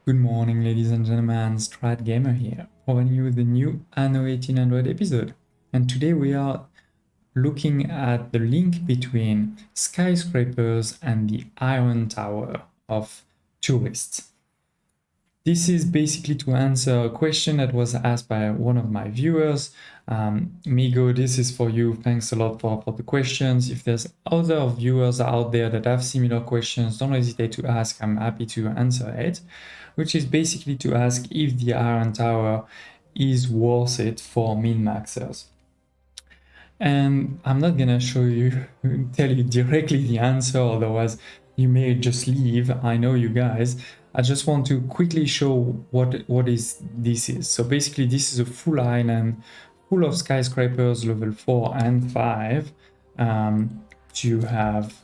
Good morning, ladies and gentlemen, Strat Gamer here, providing you the new Anno 1800 episode. And today we are looking at the link between skyscrapers and the Iron Tower of tourists. This is basically to answer a question that was asked by one of my viewers. Migo, this is for you. Thanks a lot for the questions. If there's other viewers out there that have similar questions, don't hesitate to ask. I'm happy to answer it, which is basically to ask if the Iron Tower is worth it for min-maxers. And I'm not gonna tell you directly the answer, otherwise you may just leave. I know you guys. I just want to quickly show what this is. So basically this is a full island full of skyscrapers level 4 and 5. To have,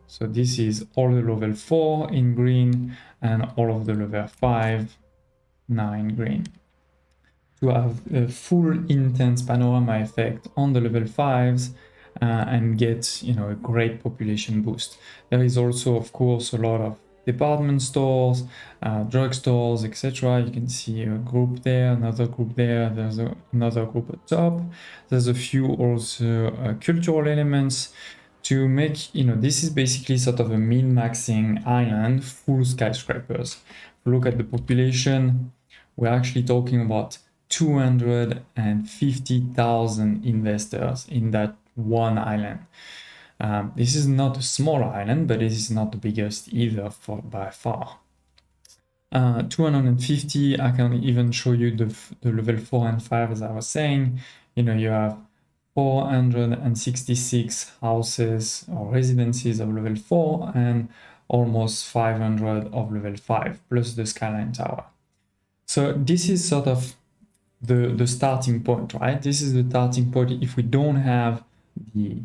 so this is all the level 4 in green and all of the level 5 now in green. To have a full intense panorama effect on the level 5s and get a great population boost. There is also, of course, a lot of department stores, drugstores, etc. You can see a group there, another group there, there's another group at top. There's a few also cultural elements to make, this is basically sort of a min-maxing island, full skyscrapers. Look at the population, we're actually talking about 250,000 investors in that one island. This is not a small island, but this is not the biggest either by far. 250, I can even show you the level 4 and 5 as I was saying. You have 466 houses or residences of level 4 and almost 500 of level 5 plus the Skyline Tower. So this is sort of the starting point, right? This is the starting point. If we don't have the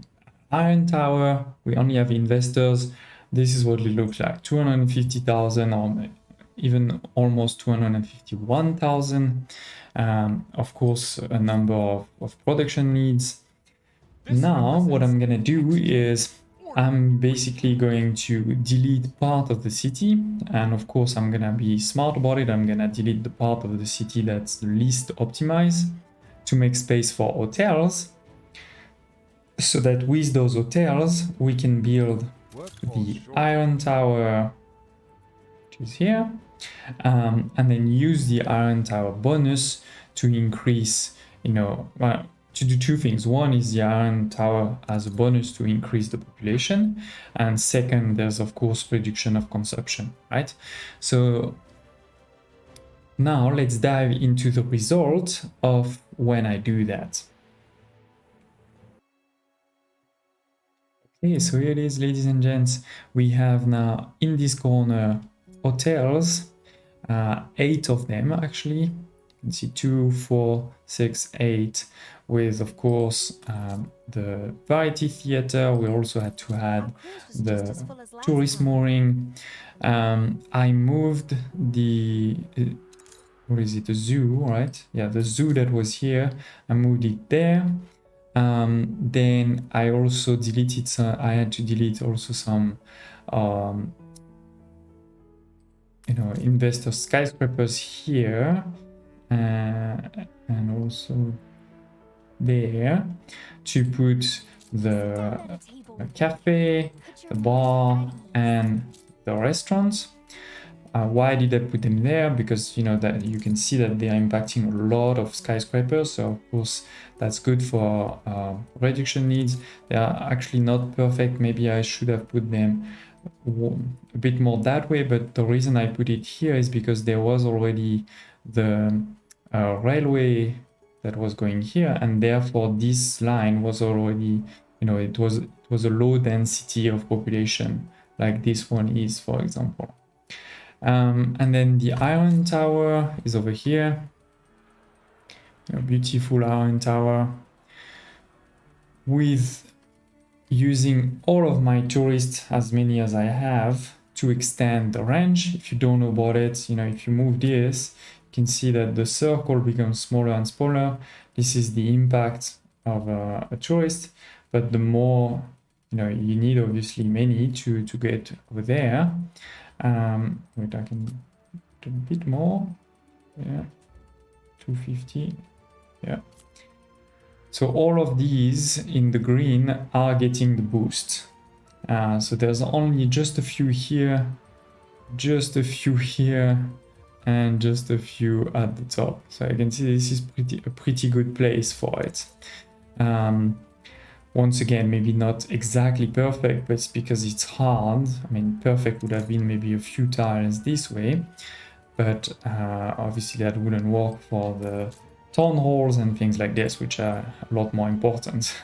Iron Tower, we only have investors, this is what it looks like. 250,000 or even almost 251,000. Of course, a number of production needs. Now, what I'm gonna do is I'm basically going to delete part of the city, and of course I'm gonna be smart about it. I'm gonna delete the part of the city that's the least optimized to make space for hotels, so that with those hotels we can build the Iron Tower, which is here, and then use the Iron Tower bonus to increase, to do two things. One is the Iron Tower as a bonus to increase the population, and second, there's of course reduction of consumption, right? So now let's dive into the result of when I do that. Okay, so here it is, ladies and gents. We have now in this corner hotels, 8 of them actually. You can see 2, 4, 6, 8, with of course the variety theater. We also had to add the tourist mooring. I moved the what is it, the zoo, right? Yeah, the zoo that was here, I moved it there. Then I also deleted I had to delete also some investor skyscrapers here, and also there, to put the cafe, the bar, and the restaurants. Why did I put them there? Because that you can see that they are impacting a lot of skyscrapers, so of course that's good for reduction needs. They are actually not perfect. Maybe I should have put them a bit more that way, but the reason I put it here is because there was already the railway that was going here, and therefore this line was already, it was a low density of population, like this one is, for example. And then the Iron Tower is over here. A beautiful Iron Tower with using all of my tourists, as many as I have, to extend the range. If you don't know about it, if you move this, you can see that the circle becomes smaller and smaller. This is the impact of a tourist, but the more, you need obviously many to get over there. Wait, I can a bit more. Yeah, 250. Yeah. So all of these in the green are getting the boost. So there's only just a few here, just a few here, and just a few at the top. So I can see this is a pretty good place for it. Once again, maybe not exactly perfect, but it's because it's hard. I mean, perfect would have been maybe a few tiles this way, but obviously that wouldn't work for the town halls and things like this, which are a lot more important.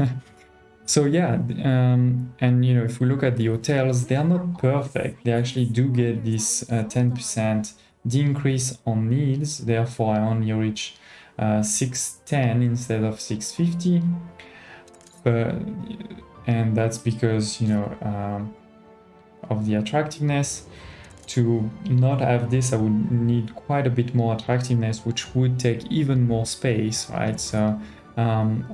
So yeah, and you know, if we look at the hotels, they are not perfect. They actually do get this 10% decrease on needs. Therefore, I only reach 610 instead of 650. And that's because, you know, of the attractiveness. To not have this, I would need quite a bit more attractiveness, which would take even more space, right? So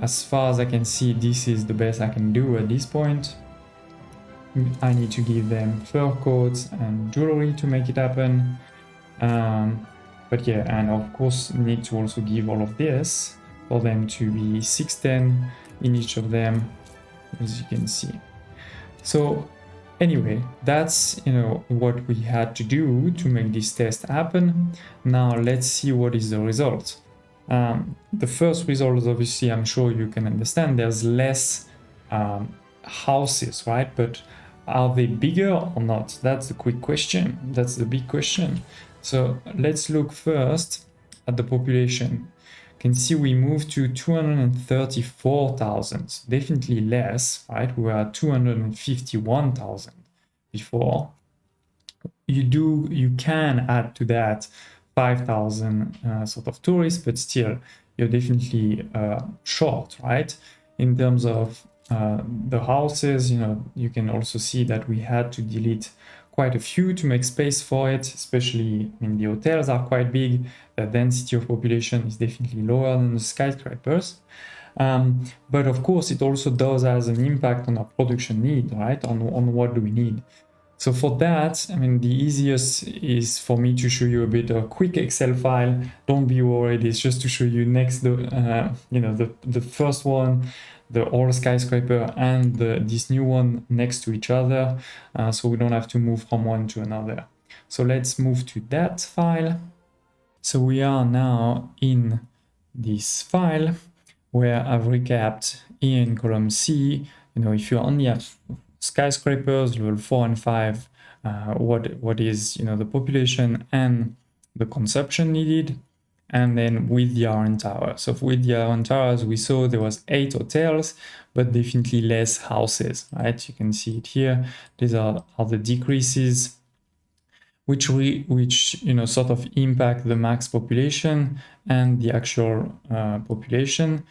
as far as I can see, this is the best I can do at this point. I need to give them fur coats and jewelry to make it happen. But yeah, and of course need to also give all of this for them to be 610 in each of them, as you can see. So anyway, that's, you know, what we had to do to make this test happen. Now let's see what is the result. The first result is obviously, I'm sure you can understand, there's less houses, right? But are they bigger or not? That's the quick question. That's the big question. So let's look first at the population. You can see we moved to 234,000, definitely less, right? We were at 251,000 before. You can add to that 5,000 sort of tourists, but still you're definitely short, right? In terms of the houses, you know, you can also see that we had to delete quite a few to make space for it, especially, I mean, the hotels are quite big. The density of population is definitely lower than the skyscrapers. But of course, it also does has an impact on our production need, right? On what do we need? So for that, I mean, the easiest is for me to show you a bit of a quick Excel file. Don't be worried, it's just to show you next, you know, the first one, the old skyscraper, and this new one next to each other, so we don't have to move from one to another. So let's move to that file. So we are now in this file where I've recapped here in column C. You know, if you only have skyscrapers level 4 and 5, what is, you know, the population and the consumption needed, and then with the RN tower. So with the RN towers, we saw there was 8 hotels, but definitely less houses, right? You can see it here. These are the decreases, which you know, sort of impact the max population and the actual population,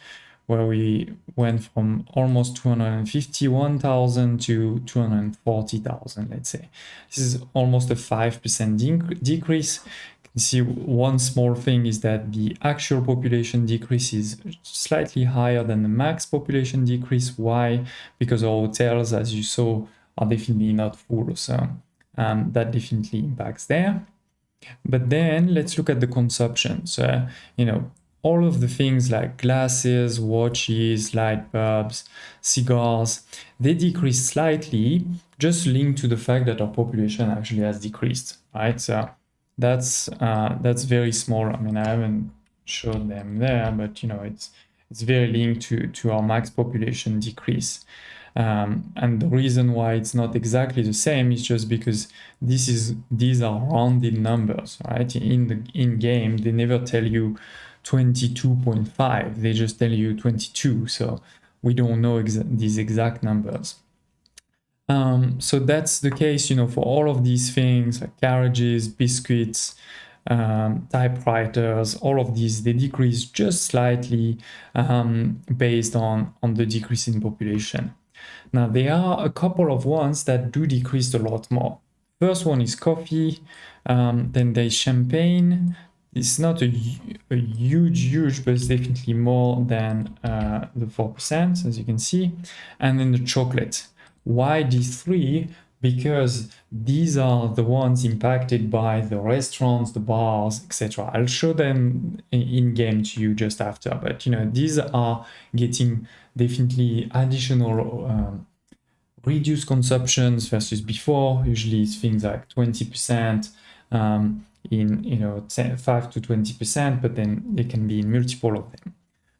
where we went from almost 251,000 to 240,000, let's say. This is almost a 5% decrease. You can see one small thing is that the actual population decrease is slightly higher than the max population decrease. Why? Because our hotels, as you saw, are definitely not full. So that definitely impacts there. But then let's look at the consumption. So, you know, all of the things like glasses, watches, light bulbs, cigars, they decrease slightly, just linked to the fact that our population actually has decreased, right? So that's very small. I mean, I haven't showed them there, but you know, it's very linked to our max population decrease. And the reason why it's not exactly the same is just because these are rounded numbers, right? In game, they never tell you 22.5, they just tell you 22, so we don't know these exact numbers. So that's the case, you know, for all of these things like carriages, biscuits, typewriters, all of these, they decrease just slightly based on the decrease in population. Now, there are a couple of ones that do decrease a lot more. First one is coffee, then there's champagne. It's not a huge, but it's definitely more than the 4%, as you can see. And then the chocolate. Why these three? because these are the ones impacted by the restaurants, the bars, etc. I'll show them in game to you just after, but these are getting definitely additional reduced consumptions versus before. Usually it's things like 20%, in 5 to 20%, but then they can be in multiple of them.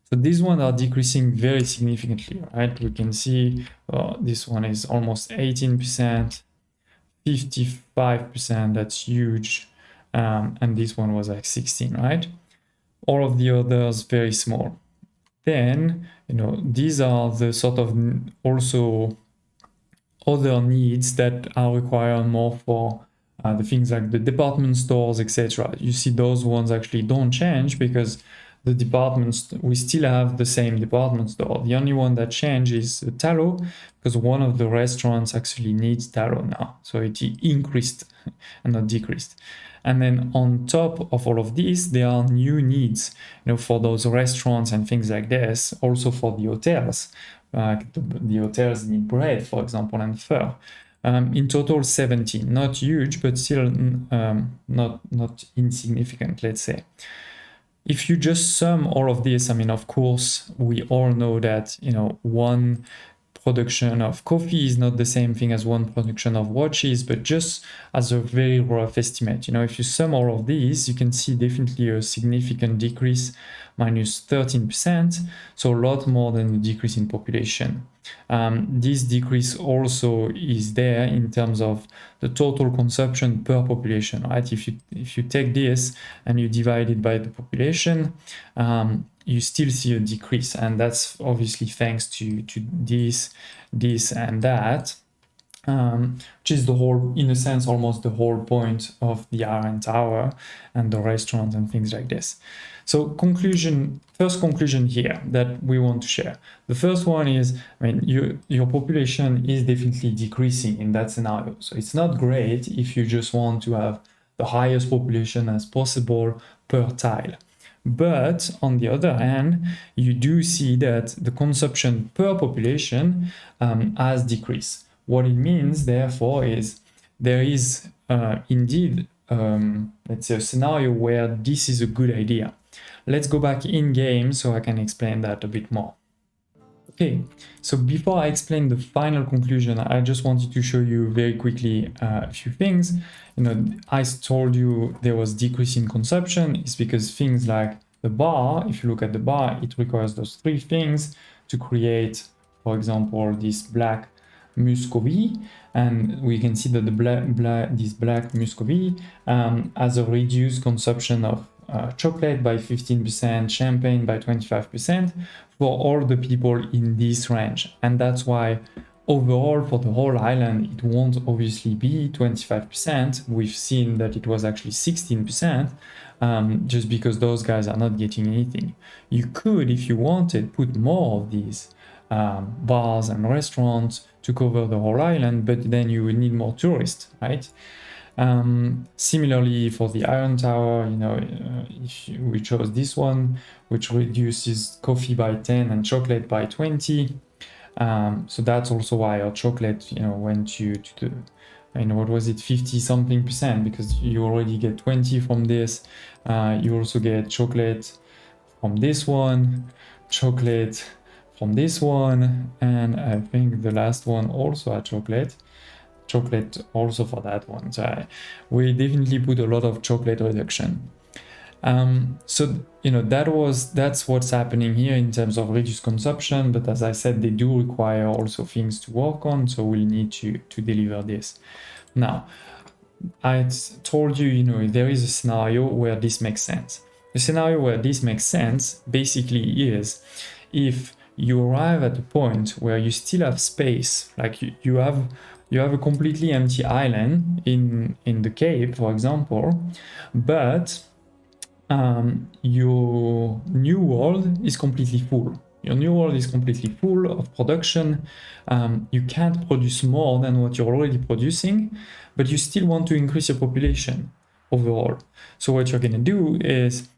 So these ones are decreasing very significantly, right? We can see this one is almost 18%, 55%, that's huge. And this one was like 16, right? All of the others very small. Then, these are the sort of also other needs that are required more for the things like the department stores, etc. You see those ones actually don't change because the departments, we still have the same department store. The only one that changes is tallow, because one of the restaurants actually needs tallow now. So it increased and not decreased. And then on top of all of this, there are new needs, for those restaurants and things like this, also for the hotels. The hotels need bread, for example, and fur. In total, 17. Not huge, but still not insignificant, let's say. If you just sum all of this, of course, we all know that, one production of coffee is not the same thing as one production of watches, but just as a very rough estimate, if you sum all of these, you can see definitely a significant decrease, minus 13%, so a lot more than the decrease in population. This decrease also is there in terms of the total consumption per population, right? If you take this and you divide it by the population, you still see a decrease, and that's obviously thanks to this and that, which is the whole, in a sense, almost the whole point of the Iron Tower and the restaurants and things like this. So first conclusion here that we want to share. The first one is, your population is definitely decreasing in that scenario. So it's not great if you just want to have the highest population as possible per tile. But on the other hand, you do see that the consumption per population has decreased. What it means, therefore, is there is indeed, let's say, a scenario where this is a good idea. Let's go back in game so I can explain that a bit more. Okay, so before I explain the final conclusion, I just wanted to show you very quickly a few things. I told you there was decrease in consumption. It's because things like the bar, if you look at the bar, it requires those three things to create, for example, this black Muscovy, and we can see that this black Muscovy has a reduced consumption of chocolate by 15%, champagne by 25% for all the people in this range. And that's why overall for the whole island, it won't obviously be 25%. We've seen that it was actually 16%, just because those guys are not getting anything. You could, if you wanted, put more of these bars and restaurants to cover the whole island, but then you would need more tourists, right? Similarly for the Iron Tower, we chose this one, which reduces coffee by 10 and chocolate by 20. So that's also why our chocolate, went to the, what was it, 50 something percent, because you already get 20 from this. You also get chocolate from this one, chocolate from this one, and I think the last one also had chocolate also for that one. So we definitely put a lot of chocolate reduction. So that's what's happening here in terms of reduced consumption, but as I said, they do require also things to work on, so we'll need to deliver this. Now, I told you, there is a scenario where this makes sense. The scenario where this makes sense basically is if you arrive at a point where you still have space, like you have a completely empty island in the Cape, for example, but your new world is completely full. Your new world is completely full of production. You can't produce more than what you're already producing, but you still want to increase your population overall. So what you're going to do is,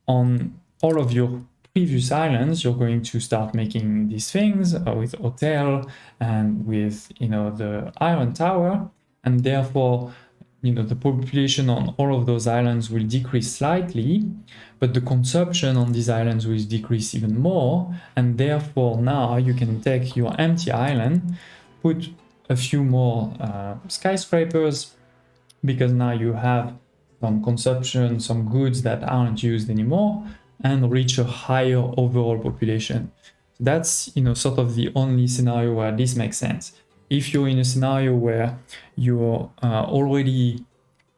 on all of your previous islands, you're going to start making these things with hotel and with the Iron Tower, and therefore the population on all of those islands will decrease slightly, but the consumption on these islands will decrease even more, and therefore now you can take your empty island, put a few more skyscrapers, because now you have some consumption, some goods that aren't used anymore, and reach a higher overall population. That's sort of the only scenario where this makes sense. If you're in a scenario where you're already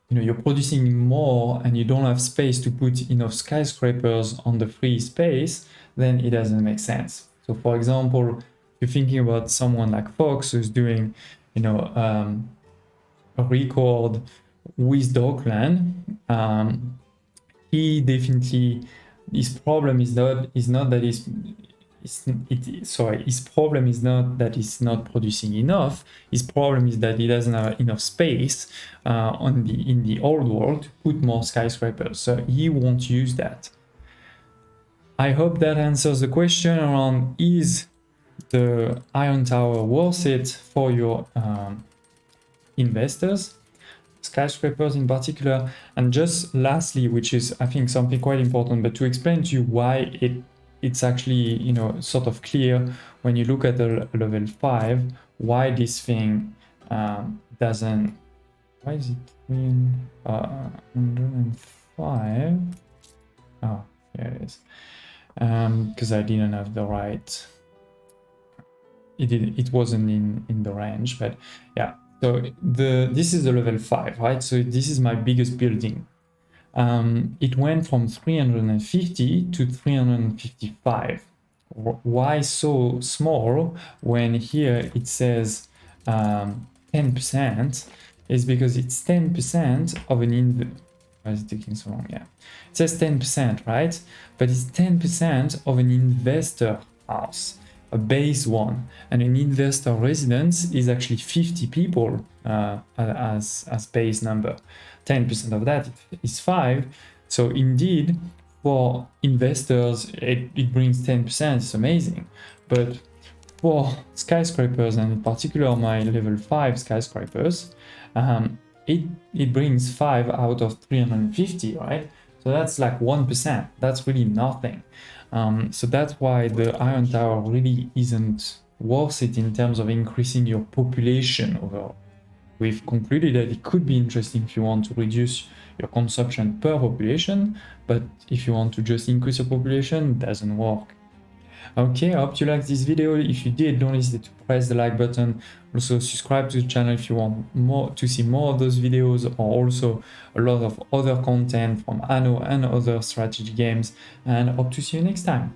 you're producing more and you don't have space to put enough skyscrapers on the free space, then it doesn't make sense. So for example, if you're thinking about someone like Fox who's doing a record with Dockland, he definitely, his problem is not that his problem is not that he's not producing enough. His problem is that he doesn't have enough space in the old world to put more skyscrapers. So he won't use that. I hope that answers the question around, is the Iron Tower worth it for your investors, skyscrapers in particular? And just lastly, which is I think something quite important, but to explain to you why it's actually sort of clear when you look at the level 5 why this thing doesn't, why is it 105? Oh, here it is, because I didn't have the right, it wasn't in the range, but yeah. So this is the level 5, right? So this is my biggest building. It went from 350 to 355. Why so small when here it says 10%? Is because it's 10% of an why is it taking so long? Yeah, it says 10%, right? But it's 10% of an investor house, a base one, and an investor residence is actually 50 people as base number. 10% of that is 5. So indeed, for investors, it brings 10%. It's amazing. But for skyscrapers, and in particular my level 5 skyscrapers, it brings 5 out of 350, right? So that's like 1%. That's really nothing. So that's why the Iron Tower really isn't worth it in terms of increasing your population overall. We've concluded that it could be interesting if you want to reduce your consumption per population, but if you want to just increase your population, it doesn't work. Okay, I hope you liked this video. If you did, don't hesitate to press the like button. Also subscribe to the channel if you want to see more of those videos, or also a lot of other content from Anno and other strategy games, and hope to see you next time.